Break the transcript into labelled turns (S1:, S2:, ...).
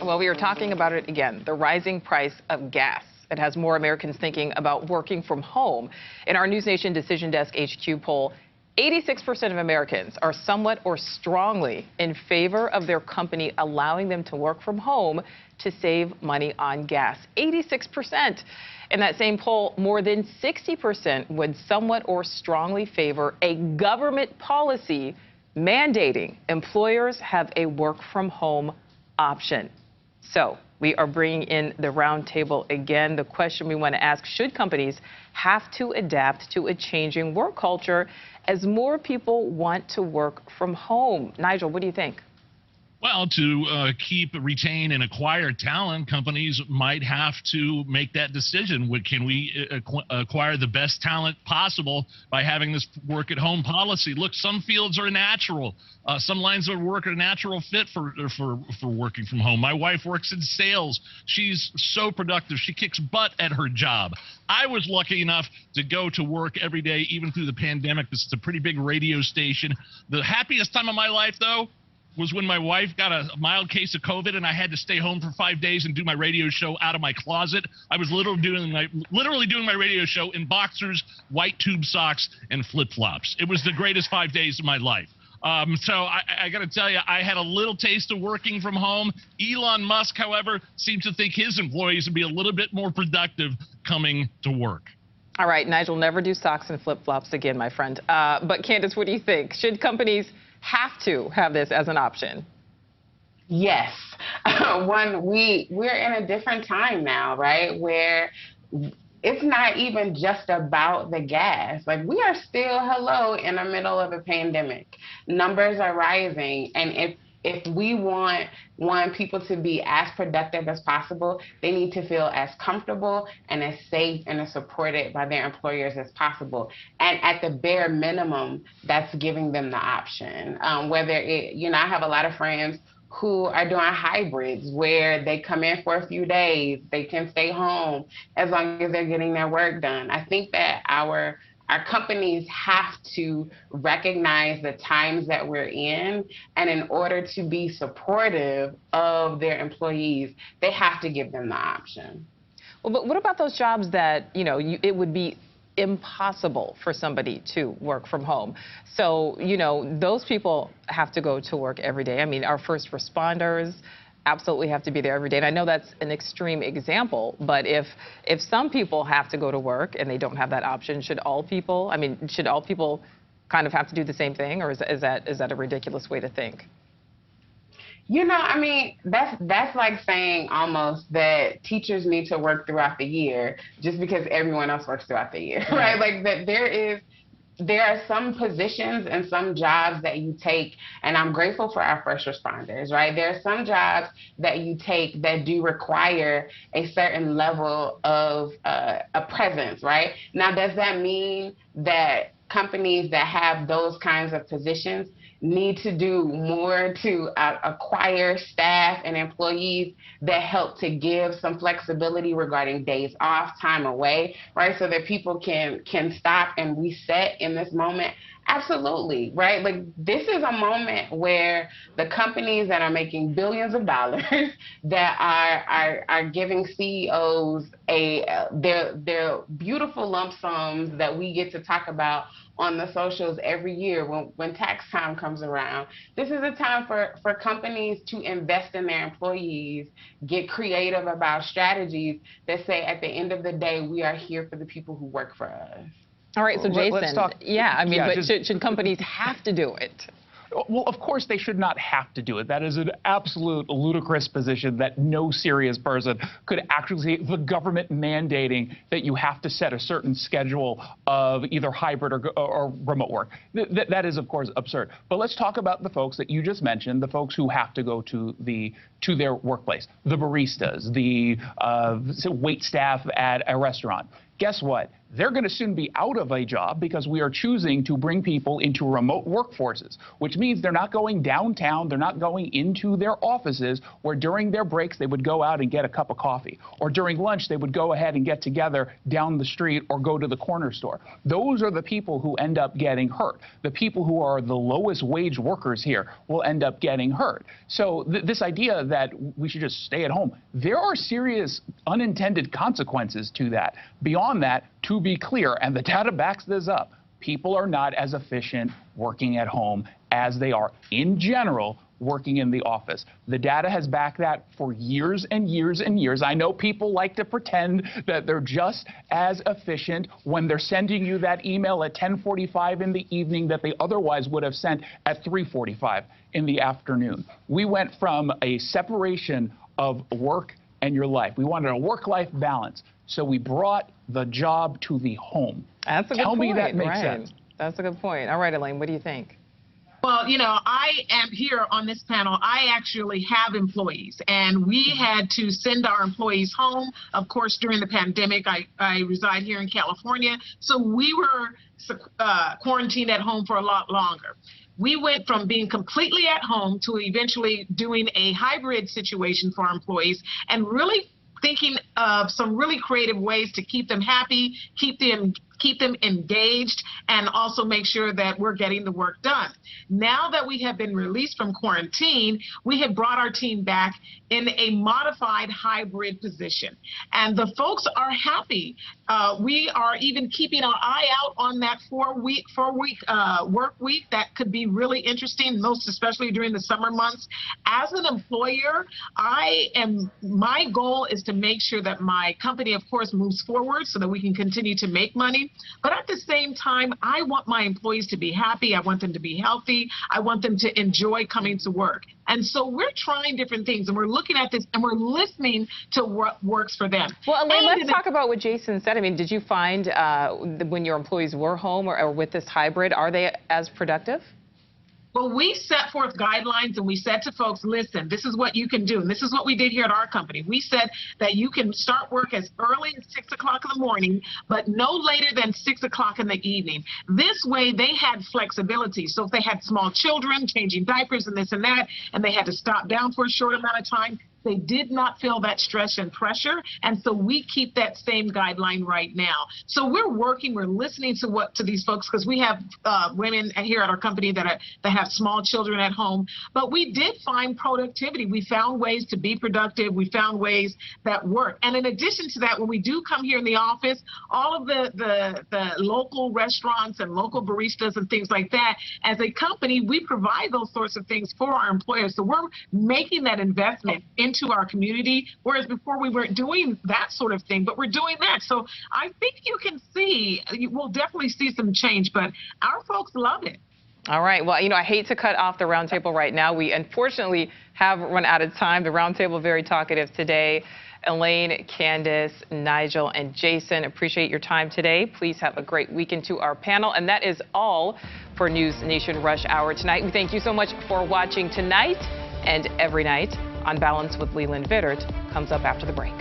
S1: Well, we are talking about it again, the rising price of gas. It has more Americans thinking about working from home. In our NewsNation Decision Desk HQ poll, 86% of Americans are somewhat or strongly in favor of their company allowing them to work from home to save money on gas. 86%. In that same poll, more than 60% would somewhat or strongly favor a government policy mandating employers have a work from home option. So we are bringing in the roundtable again. The question we want to ask, should companies have to adapt to a changing work culture as more people want to work from home? Nigel, what do you think?
S2: Well, to keep, retain, and acquire talent, companies might have to make that decision. Can we acquire the best talent possible by having this work-at-home policy? Look, some fields are natural. Some lines of work are a natural fit for working from home. My wife works in sales. She's so productive. She kicks butt at her job. I was lucky enough to go to work every day, even through the pandemic. This is a pretty big radio station. The happiest time of my life, though, was when my wife got a mild case of COVID and I had to stay home for 5 days and do my radio show out of my closet. I was literally doing my radio show in boxers, white tube socks, and flip-flops. It was the greatest 5 days of my life. So I got to tell you, I had a little taste of working from home. Elon Musk, however, seems to think his employees would be a little bit more productive coming to work.
S1: All right, Nigel, never do socks and flip-flops again, my friend. But Candace, what do you think? Should companies have to have this as an option?
S3: Yes. We're in a different time now, right? Where it's not even just about the gas. Like, we are still, in the middle of a pandemic. Numbers are rising. And if we want people to be as productive as possible, they need to feel as comfortable and as safe and as supported by their employers as possible. And at the bare minimum, that's giving them the option. I have a lot of friends who are doing hybrids where they come in for a few days, they can stay home as long as they're getting their work done. I think that our companies have to recognize the times that we're in, and in order to be supportive of their employees, they have to give them the option.
S1: Well, but what about those jobs that, it would be impossible for somebody to work from home? So, those people have to go to work every day. I mean, our first responders absolutely have to be there every day. And I know that's an extreme example, but if some people have to go to work and they don't have that option, should all people kind of have to do the same thing, or is that a ridiculous way to think?
S3: That's like saying almost that teachers need to work throughout the year just because everyone else works throughout the year, right? Like that there are some positions and some jobs that you take, and I'm grateful for our first responders, right? There are some jobs that you take that do require a certain level of a presence, right? Now, does that mean that companies that have those kinds of positions need to do more to acquire staff and employees that help to give some flexibility regarding days off, time away, right? So that people can stop and reset in this moment? Absolutely, right? Like, this is a moment where the companies that are making billions of dollars that are giving CEOs their beautiful lump sums that we get to talk about on the socials every year when tax time comes around. This is a time for companies to invest in their employees, get creative about strategies that say, at the end of the day, we are here for the people who work for us.
S1: All right, so Jason, should companies have to do it?
S4: Well, of course, they should not have to do it. That is an absolute ludicrous position that no serious person could actually see. The government mandating that you have to set a certain schedule of either hybrid or remote work. That is, of course, absurd. But let's talk about the folks that you just mentioned, the folks who have to go to their workplace, the baristas, the wait staff at a restaurant. Guess what? They're going to soon be out of a job because we are choosing to bring people into remote workforces, which means they're not going downtown, they're not going into their offices where during their breaks they would go out and get a cup of coffee, or during lunch they would go ahead and get together down the street or go to the corner store. Those are the people who end up getting hurt. The people who are the lowest wage workers here will end up getting hurt. So this idea that we should just stay at home, there are serious unintended consequences to that. Beyond that, to be clear, and the data backs this up, people are not as efficient working at home as they are, in general, working in the office. The data has backed that for years and years and years. I know people like to pretend that they're just as efficient when they're sending you that email at 10:45 in the evening that they otherwise would have sent at 3:45 in the afternoon. We went from a separation of work and your life. We wanted a work-life balance. So we brought the job to the home.
S1: That's a good point.
S4: Tell me that makes
S1: right.
S4: sense.
S1: That's a good point. All right, Elaine, what do you think?
S5: Well, you know, I am here on this panel. I actually have employees, and we had to send our employees home. Of course, during the pandemic, I reside here in California, so we were quarantined at home for a lot longer. We went from being completely at home to eventually doing a hybrid situation for our employees, and really thinking of some really creative ways to keep them happy, keep them engaged, and also make sure that we're getting the work done. Now that we have been released from quarantine, we have brought our team back in a modified hybrid position. And the folks are happy. We are even keeping our eye out on that four-week work week. That could be really interesting, most especially during the summer months. As an employer, my goal is to make sure that my company, of course, moves forward so that we can continue to make money. But at the same time, I want my employees to be happy. I want them to be healthy. I want them to enjoy coming to work. And so we're trying different things, and we're looking at this, and we're listening to what works for them.
S1: Well, Elaine, let's talk about what Jason said. I mean, did you find when your employees were home or with this hybrid, are they as productive?
S5: Well, we set forth guidelines, and we said to folks, listen, this is what you can do. And this is what we did here at our company. We said that you can start work as early as 6 o'clock in the morning, but no later than 6 o'clock in the evening. This way, they had flexibility. So if they had small children changing diapers and this and that, and they had to stop down for a short amount of time, they did not feel that stress and pressure, and so we keep that same guideline right now. So we're listening to these folks, because we have women here at our company that have small children at home. But we did find productivity. We found ways to be productive. We found ways that work. And in addition to that, when we do come here in the office, all of the local restaurants and local baristas and things like that, as a company, we provide those sorts of things for our employers. So we're making that investment into our community, whereas before we weren't doing that sort of thing, but we're doing that. So I think we'll definitely see some change, but our folks love it.
S1: All right. Well, you know, I hate to cut off the roundtable right now. We unfortunately have run out of time. The roundtable very talkative today. Elaine, Candace, Nigel, and Jason, appreciate your time today. Please have a great weekend to our panel. And that is all for NewsNation Rush Hour tonight. We thank you so much for watching tonight and every night. On Balance with Leland Vittert comes up after the break.